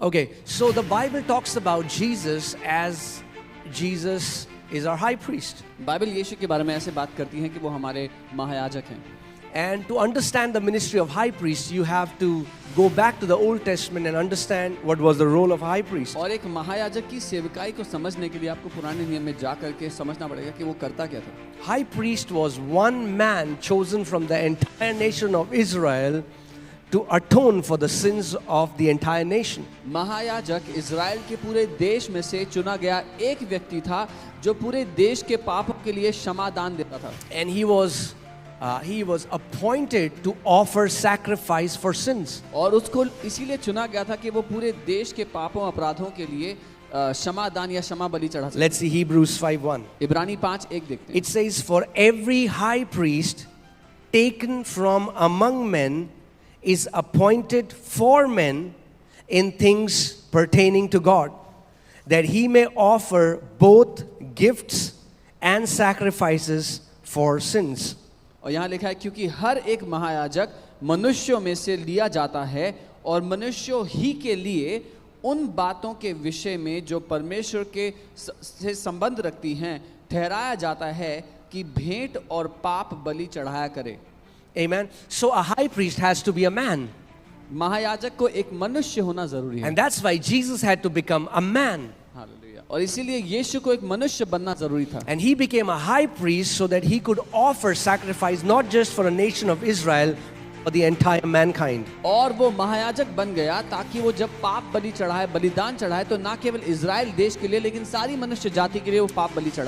Okay, so the Bible talks about Jesus as Jesus is our high priest. Bible यीशु के बारे में ऐसे बात करती है कि वो हमारे महायाजक हैं. And to understand the ministry of high priest, you have to go back to the Old Testament and understand what was the role of high priest. और एक महायाजक की सेवकाई को समझने के लिए आपको पुराने नियम में जा करके समझना पड़ेगा कि वो करता क्या था. High priest was one man chosen from the entire nation of Israel to atone for the sins of the entire nation. महायाजक इज़राइल के पूरे देश में से चुना गया एक व्यक्ति था जो पूरे देश के पापों के लिए क्षमादान देता था. And he was appointed to offer sacrifice for sins. और उसको इसीलिए चुना गया था कि वो पूरे देश के पापों अपराधों के लिए क्षमादान या क्षमा बलि चढ़ा सके. Let's see Hebrews 5:1. इब्रानी 5:1 देखते हैं. It says, "For every high priest taken from among men is appointed for men in things pertaining to God, that he may offer both gifts and sacrifices for sins." और यहाँ लिखा है क्योंकि हर एक महायाजक मनुष्यों में से लिया जाता है और मनुष्यों ही के लिए उन बातों के विषय में जो परमेश्वर के से संबंध रखती हैं ठहराया जाता है कि भेंट और पाप बलि चढ़ाया करे. Amen. So a high priest has to be a man. महायाजक को एक मनुष्य होना जरूरी है. And that's why Jesus had to become a man. Hallelujah. और इसीलिए यीशु को एक मनुष्य बनना जरूरी था. And he became a high priest so that he could offer sacrifice not just for a nation of Israel, but the entire mankind. और वो महायाजक बन गया ताकि वो जब पाप बलि चढ़ाए, बलिदान चढ़ाए, तो ना केवल इज़राइल देश के लिए लेकिन सारी मनुष्य जाति के लिए वो पाप बलि चढ़ाए.